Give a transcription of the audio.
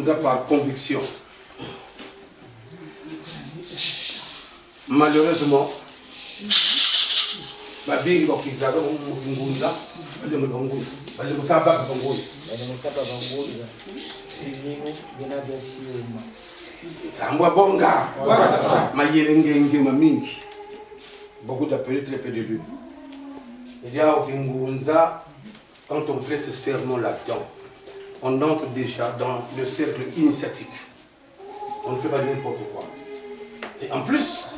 Ngunza par conviction. Malheureusement, ma vie va qu'ils avaient Ngunza, beaucoup d'appelés très peu de lui. Il y a Ngunza, quand on prête serment là-dedans, on entre déjà dans le cercle initiatique. On ne fait pas n'importe quoi. Et en plus,